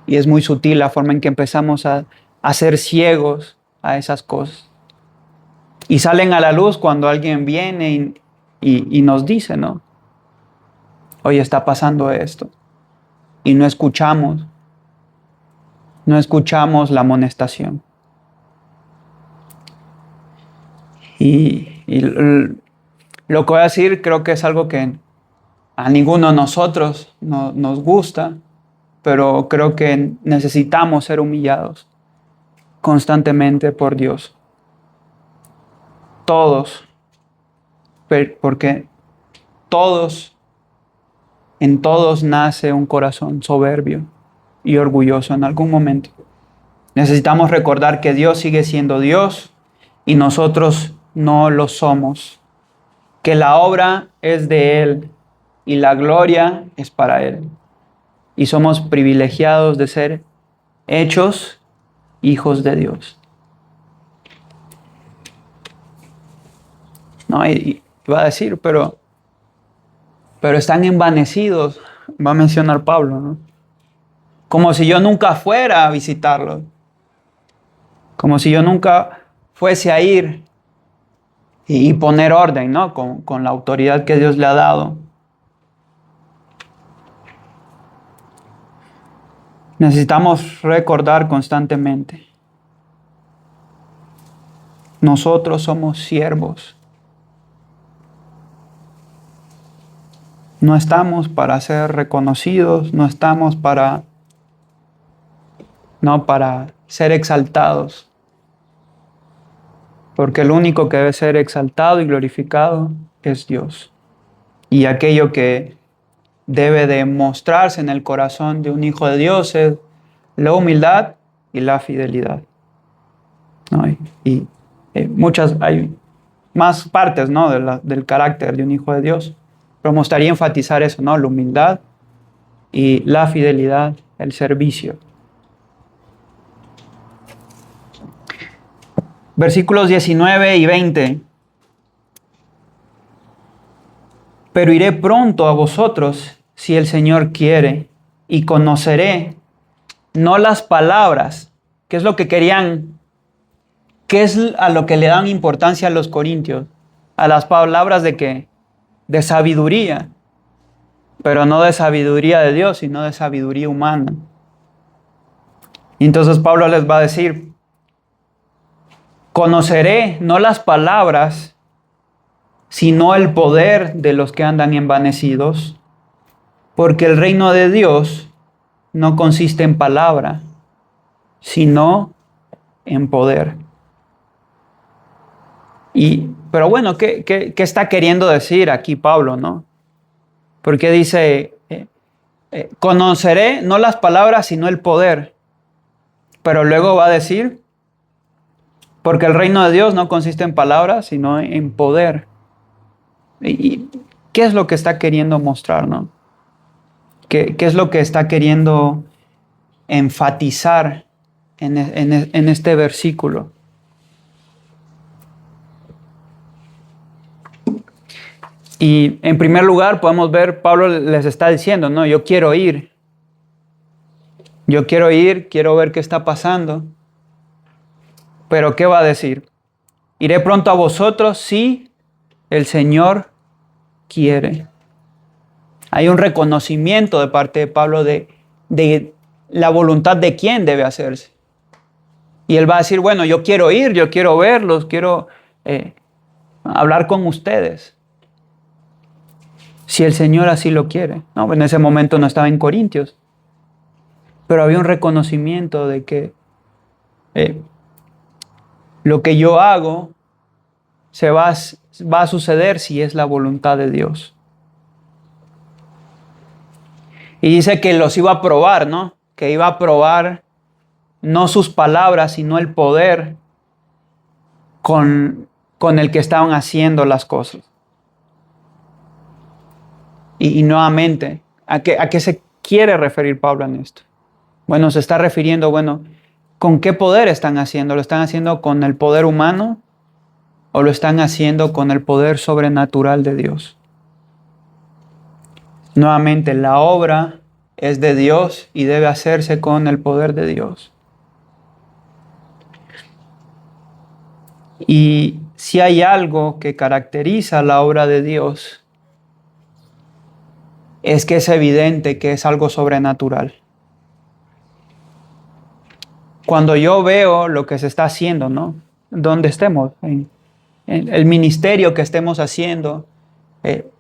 Y es muy sutil la forma en que empezamos a ser ciegos a esas cosas. Y salen a la luz cuando alguien viene y nos dice, ¿no? Oye, está pasando esto. Y no escuchamos la amonestación. Y lo que voy a decir creo que es algo que a ninguno de nosotros nos gusta, pero creo que necesitamos ser humillados constantemente por Dios. Todos, porque en todos nace un corazón soberbio y orgulloso en algún momento. Necesitamos recordar que Dios sigue siendo Dios y nosotros no lo somos. Que la obra es de Él y la gloria es para Él. Y somos privilegiados de ser hechos hijos de Dios. No, y va a decir, pero están envanecidos, va a mencionar Pablo, ¿no? Como si yo nunca fuera a visitarlos. Como si yo nunca fuese a ir y poner orden, ¿no? Con la autoridad que Dios le ha dado. Necesitamos recordar constantemente. Nosotros somos siervos. No estamos para ser reconocidos, no estamos para ser exaltados. Porque el único que debe ser exaltado y glorificado es Dios. Y aquello que debe de mostrarse en el corazón de un hijo de Dios es la humildad y la fidelidad. ¿No? Hay más partes, ¿no? del carácter de un hijo de Dios. Pero me gustaría enfatizar eso, ¿no? La humildad y la fidelidad, el servicio. Versículos 19 y 20. Pero iré pronto a vosotros si el Señor quiere y conoceré no las palabras, que es lo que querían, que es a lo que le dan importancia a los corintios, a las palabras de qué, de sabiduría, pero no de sabiduría de Dios, sino de sabiduría humana. Y entonces Pablo les va a decir, conoceré no las palabras, sino el poder de los que andan envanecidos, porque el reino de Dios no consiste en palabra, sino en poder. Pero bueno, ¿qué está queriendo decir aquí Pablo, no? Porque dice, conoceré no las palabras, sino el poder. Pero luego va a decir, porque el reino de Dios no consiste en palabras, sino en poder. ¿Y qué es lo que está queriendo mostrar, no? ¿Qué es lo que está queriendo enfatizar en este versículo? Y en primer lugar podemos ver, Pablo les está diciendo, no, yo quiero ir, quiero ver qué está pasando. Pero ¿qué va a decir? Iré pronto a vosotros si el Señor quiere. Hay un reconocimiento de parte de Pablo de la voluntad de quién debe hacerse. Y él va a decir, bueno, yo quiero ir, yo quiero verlos, quiero hablar con ustedes. Si el Señor así lo quiere. No, en ese momento no estaba en Corintios. Pero había un reconocimiento de que lo que yo hago va a suceder si es la voluntad de Dios. Y dice que los iba a probar, ¿no? Que iba a probar no sus palabras, sino el poder con el que estaban haciendo las cosas. Y nuevamente, ¿a qué se quiere referir Pablo en esto? Bueno, se está refiriendo, ¿Con qué poder están haciendo? ¿Lo están haciendo con el poder humano o lo están haciendo con el poder sobrenatural de Dios? Nuevamente, la obra es de Dios y debe hacerse con el poder de Dios. Y si hay algo que caracteriza la obra de Dios, es que es evidente que es algo sobrenatural. Cuando yo veo lo que se está haciendo, ¿no? Donde estemos, en el ministerio que estemos haciendo,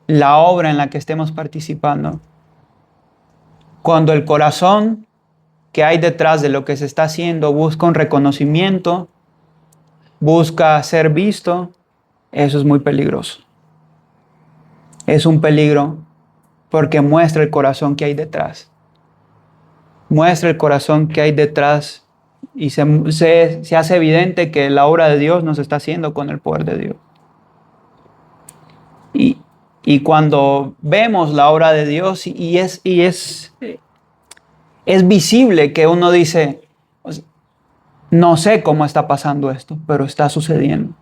la obra en la que estemos participando, cuando el corazón que hay detrás de lo que se está haciendo busca un reconocimiento, busca ser visto, eso es muy peligroso. Es un peligro porque muestra el corazón que hay detrás. Muestra el corazón que hay detrás y se hace evidente que la obra de Dios no se está haciendo con el poder de Dios. Y cuando vemos la obra de Dios es visible que uno dice, no sé cómo está pasando esto, pero está sucediendo.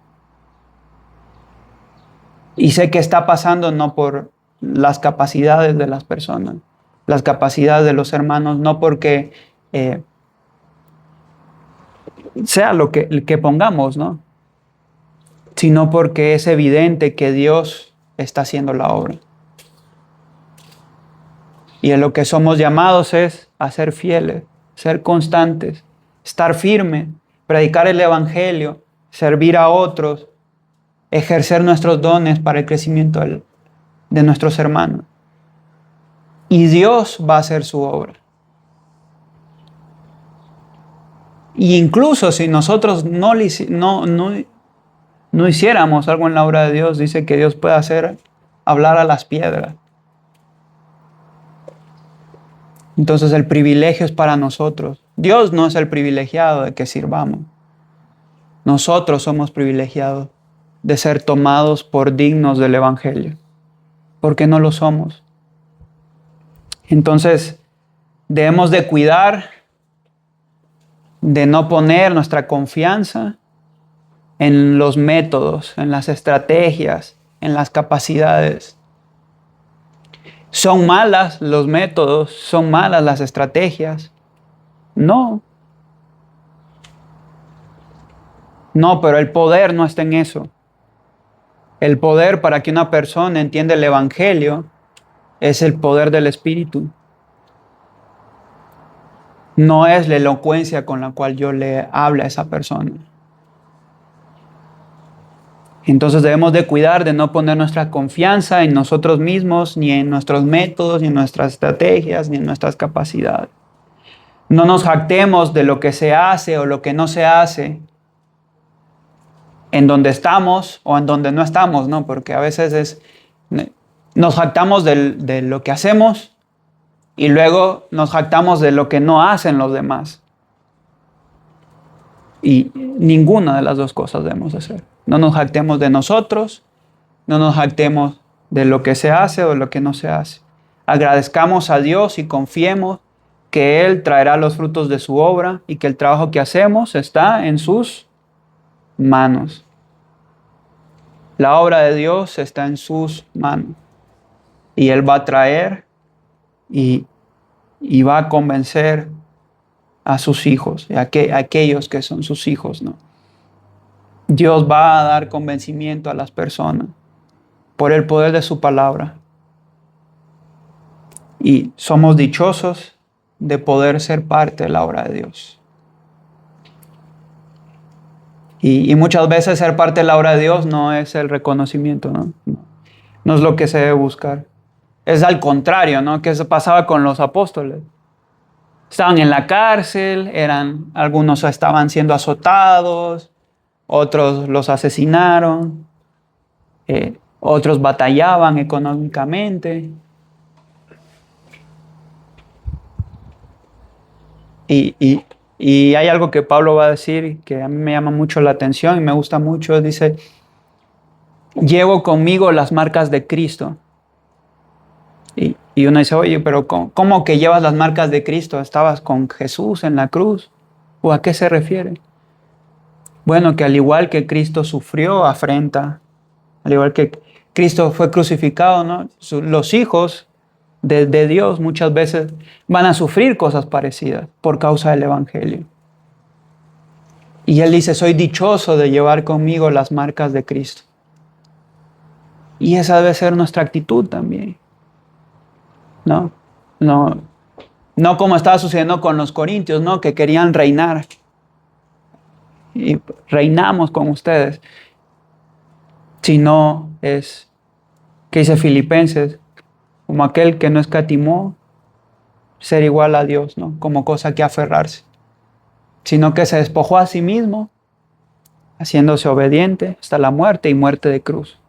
Y sé que está pasando no por las capacidades de las personas, las capacidades de los hermanos, no porque sea lo que pongamos, ¿no? Sino porque es evidente que Dios está haciendo la obra. Y en lo que somos llamados es a ser fieles, ser constantes, estar firmes, predicar el evangelio, servir a otros, ejercer nuestros dones para el crecimiento de nuestros hermanos. Y Dios va a hacer su obra. Y incluso si nosotros no hiciéramos algo en la obra de Dios, dice que Dios puede hacer hablar a las piedras. Entonces el privilegio es para nosotros. Dios no es el privilegiado de que sirvamos. Nosotros somos privilegiados de ser tomados por dignos del evangelio. Porque no lo somos. Entonces debemos de cuidar de no poner nuestra confianza en los métodos, en las estrategias, en las capacidades. ¿Son malas los métodos? ¿Son malas las estrategias? No. No, pero el poder no está en eso. El poder para que una persona entienda el evangelio es el poder del Espíritu. No es la elocuencia con la cual yo le hablo a esa persona. Entonces debemos de cuidar de no poner nuestra confianza en nosotros mismos, ni en nuestros métodos, ni en nuestras estrategias, ni en nuestras capacidades. No nos jactemos de lo que se hace o lo que no se hace en donde estamos o en donde no estamos, ¿no? Porque a veces nos jactamos de lo que hacemos y luego nos jactamos de lo que no hacen los demás. Y ninguna de las dos cosas debemos hacer. No nos jactemos de nosotros, no nos jactemos de lo que se hace o de lo que no se hace. Agradezcamos a Dios y confiemos que Él traerá los frutos de su obra y que el trabajo que hacemos está en sus manos. La obra de Dios está en sus manos. Y Él va a traer y va a convencer a sus hijos, a aquellos que son sus hijos, ¿no? Dios va a dar convencimiento a las personas por el poder de su palabra. Y somos dichosos de poder ser parte de la obra de Dios. Y muchas veces ser parte de la obra de Dios no es el reconocimiento, ¿no? No es lo que se debe buscar. Es al contrario, ¿no? ¿Qué se pasaba con los apóstoles? Estaban en la cárcel, algunos estaban siendo azotados, otros los asesinaron, otros batallaban económicamente. Y hay algo que Pablo va a decir que a mí me llama mucho la atención y me gusta mucho. Dice, llevo conmigo las marcas de Cristo. Y uno dice, oye, pero ¿cómo que llevas las marcas de Cristo? Estabas con Jesús en la cruz. ¿O a qué se refiere? Bueno, que al igual que Cristo sufrió afrenta, al igual que Cristo fue crucificado, ¿no? Los hijos de Dios muchas veces van a sufrir cosas parecidas por causa del Evangelio. Y Él dice, soy dichoso de llevar conmigo las marcas de Cristo. Y esa debe ser nuestra actitud también. No, no, no como estaba sucediendo con los corintios, ¿no? Que querían reinar. Y reinamos con ustedes. Sino es, que dice Filipenses, como aquel que no escatimó ser igual a Dios, ¿no? Como cosa que aferrarse. Sino que se despojó a sí mismo, haciéndose obediente hasta la muerte y muerte de cruz.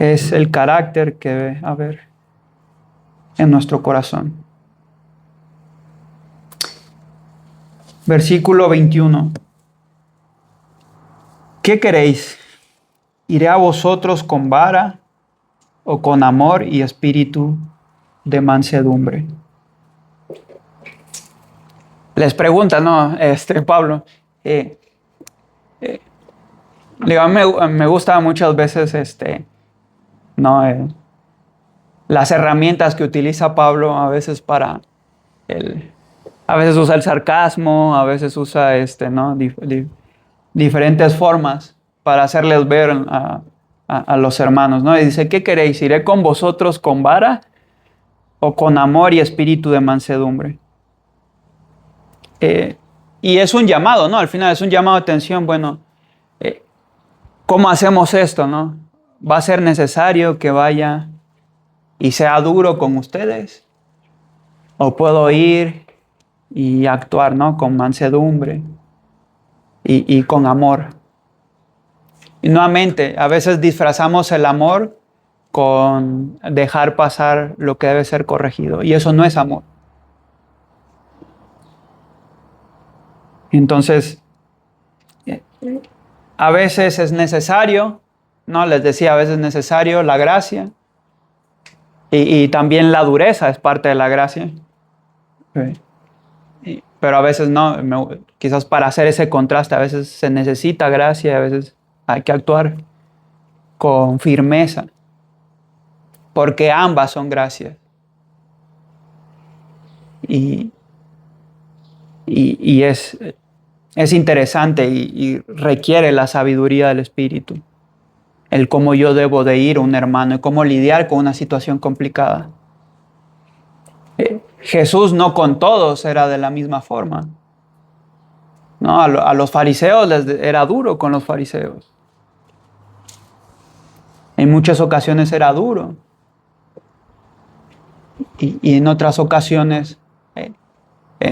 Es el carácter que debe haber en nuestro corazón. Versículo 21. ¿Qué queréis? ¿Iré a vosotros con vara o con amor y espíritu de mansedumbre? Les pregunta, ¿no? Pablo. Me gusta muchas veces, ¿no? Las herramientas que utiliza Pablo a veces a veces usa el sarcasmo, a veces usa ¿no? Diferentes formas para hacerles ver a los hermanos, ¿no? Y dice, ¿qué queréis? ¿Iré con vosotros con vara o con amor y espíritu de mansedumbre? Y es un llamado, ¿no? Al final es un llamado de atención. Bueno, ¿cómo hacemos esto, no? ¿Va a ser necesario que vaya y sea duro con ustedes? ¿O puedo ir y actuar, ¿no? Con mansedumbre y con amor? Y nuevamente, a veces disfrazamos el amor con dejar pasar lo que debe ser corregido. Y eso no es amor. Entonces, a veces es necesario, ¿no? Les decía, a veces es necesario la gracia. Y también la dureza es parte de la gracia. Pero a veces no, quizás para hacer ese contraste, a veces se necesita gracia y a veces hay que actuar con firmeza, porque ambas son gracias. Y es interesante y requiere la sabiduría del Espíritu, el cómo yo debo de ir a un hermano y cómo lidiar con una situación complicada. Jesús no con todos era de la misma forma. No, a los fariseos era duro con los fariseos. En muchas ocasiones era duro. Y en otras ocasiones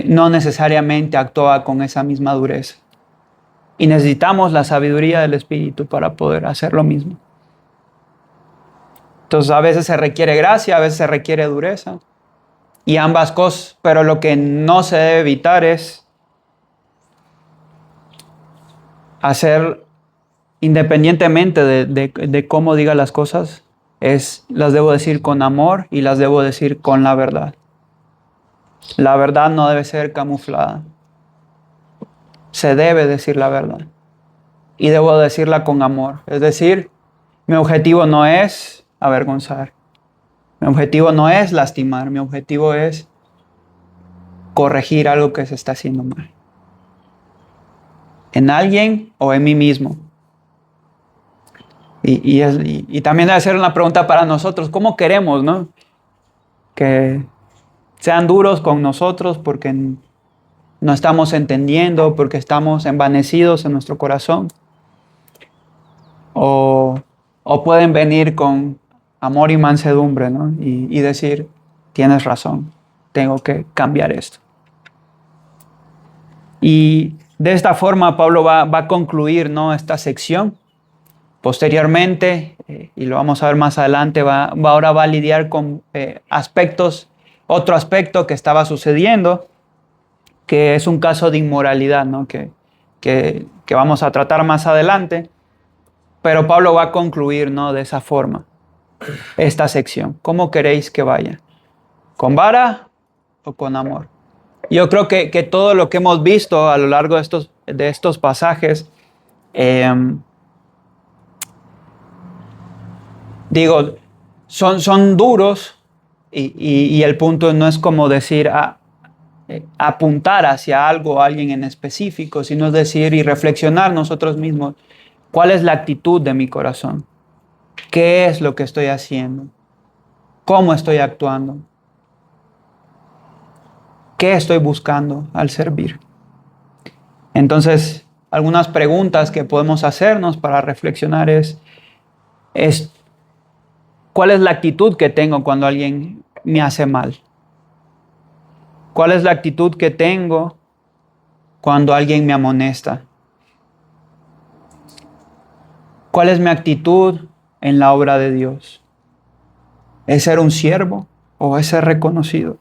no necesariamente actuaba con esa misma dureza. Y necesitamos la sabiduría del Espíritu para poder hacer lo mismo. Entonces a veces se requiere gracia, a veces se requiere dureza. Y ambas cosas, pero lo que no se debe evitar es hacer, independientemente de cómo diga las cosas, las debo decir con amor y las debo decir con la verdad. La verdad no debe ser camuflada. Se debe decir la verdad. Y debo decirla con amor. Es decir, mi objetivo no es avergonzar. Mi objetivo no es lastimar. Mi objetivo es corregir algo que se está haciendo mal. En alguien o en mí mismo. Y también debe ser una pregunta para nosotros. ¿Cómo queremos, no? Que sean duros con nosotros porque no estamos entendiendo, porque estamos envanecidos en nuestro corazón. O pueden venir con amor y mansedumbre, ¿no? Y decir, tienes razón, tengo que cambiar esto. Y de esta forma Pablo va a concluir, ¿no? Esta sección. Posteriormente, y lo vamos a ver más adelante, ahora va a lidiar con otro aspecto que estaba sucediendo, que es un caso de inmoralidad, ¿no? que vamos a tratar más adelante. Pero Pablo va a concluir, ¿no? De esa forma esta sección. ¿Cómo queréis que vaya? ¿Con vara o con amor? Yo creo que todo lo que hemos visto a lo largo de estos pasajes, digo, son duros y el punto no es como decir apuntar hacia algo o alguien en específico, sino es decir y reflexionar nosotros mismos, ¿cuál es la actitud de mi corazón? ¿Qué es lo que estoy haciendo? ¿Cómo estoy actuando? ¿Qué estoy buscando al servir? Entonces, algunas preguntas que podemos hacernos para reflexionar es ¿cuál es la actitud que tengo cuando alguien me hace mal? ¿Cuál es la actitud que tengo cuando alguien me amonesta? ¿Cuál es mi actitud en la obra de Dios? ¿Es ser un siervo o es ser reconocido?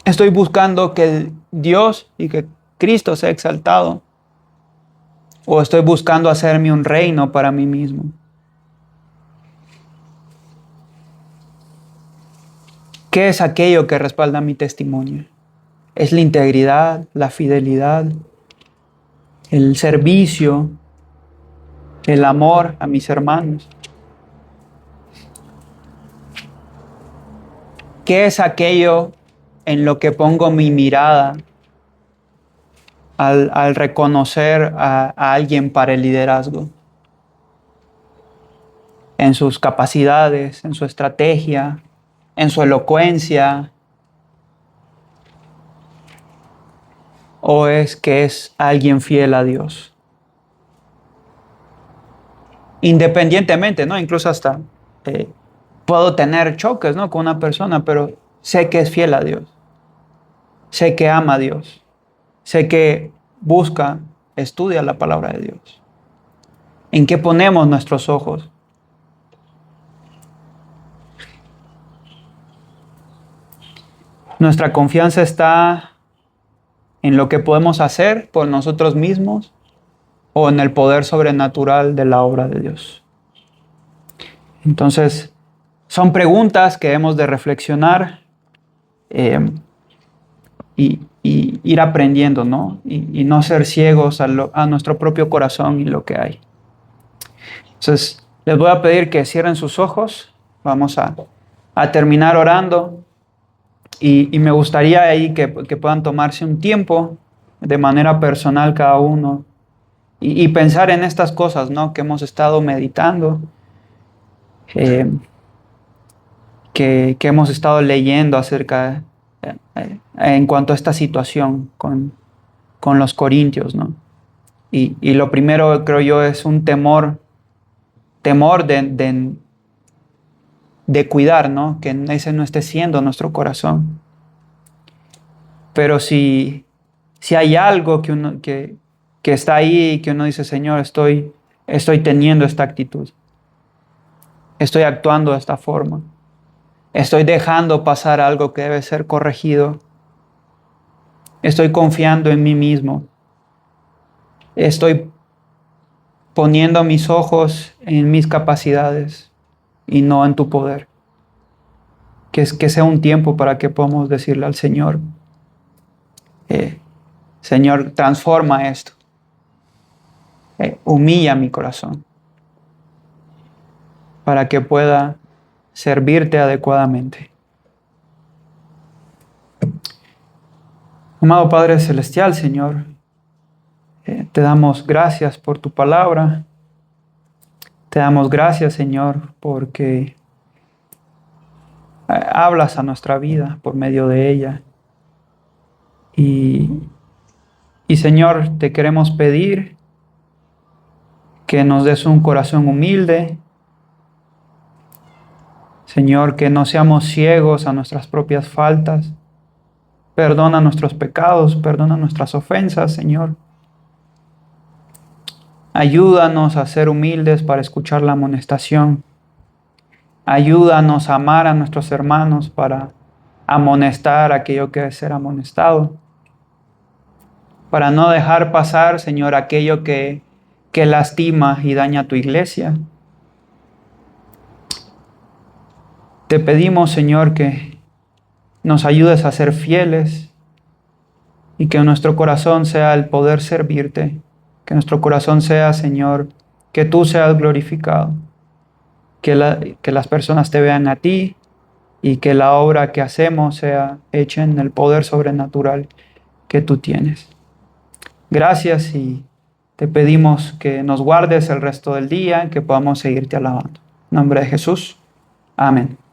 ¿Estoy buscando que Dios y que Cristo sea exaltado? ¿O estoy buscando hacerme un reino para mí mismo? ¿Qué es aquello que respalda mi testimonio? ¿Es la integridad, la fidelidad, el servicio, el amor a mis hermanos? ¿Qué es aquello en lo que pongo mi mirada al reconocer a alguien para el liderazgo? En sus capacidades, en su estrategia, en su elocuencia, o es que es alguien fiel a Dios. Independientemente, ¿no? Incluso hasta puedo tener choques, ¿no? Con una persona, pero sé que es fiel a Dios. Sé que ama a Dios. Sé que busca, estudia la palabra de Dios. ¿En qué ponemos nuestros ojos? Nuestra confianza está en lo que podemos hacer por nosotros mismos o en el poder sobrenatural de la obra de Dios. Entonces, son preguntas que hemos de reflexionar y ir aprendiendo, ¿no? Y no ser ciegos a nuestro propio corazón y lo que hay. Entonces, les voy a pedir que cierren sus ojos. Vamos a terminar orando. Y me gustaría ahí que puedan tomarse un tiempo de manera personal cada uno y pensar en estas cosas, ¿no? Que hemos estado meditando, que hemos estado leyendo acerca en cuanto a esta situación con los corintios, ¿no? Y lo primero, creo yo, es un temor de cuidar, ¿no? Que ese no esté siendo nuestro corazón. Pero si hay algo que está ahí y que uno dice, Señor, estoy teniendo esta actitud, estoy actuando de esta forma, estoy dejando pasar algo que debe ser corregido, estoy confiando en mí mismo, estoy poniendo mis ojos en mis capacidades y no en tu poder. Que sea un tiempo para que podamos decirle al Señor, Señor, transforma esto, humilla mi corazón para que pueda servirte adecuadamente. Amado Padre Celestial, Señor, te damos gracias por tu palabra. Te damos gracias, Señor, porque hablas a nuestra vida por medio de ella. Y Señor, te queremos pedir que nos des un corazón humilde. Señor, que no seamos ciegos a nuestras propias faltas. Perdona nuestros pecados, perdona nuestras ofensas, Señor. Ayúdanos a ser humildes para escuchar la amonestación. Ayúdanos a amar a nuestros hermanos para amonestar aquello que debe ser amonestado. Para no dejar pasar, Señor, aquello que lastima y daña a tu iglesia. Te pedimos, Señor, que nos ayudes a ser fieles y que nuestro corazón sea el poder servirte, que nuestro corazón sea, Señor, que tú seas glorificado, que las personas te vean a ti y que la obra que hacemos sea hecha en el poder sobrenatural que tú tienes. Gracias y te pedimos que nos guardes el resto del día, que podamos seguirte alabando. En nombre de Jesús. Amén.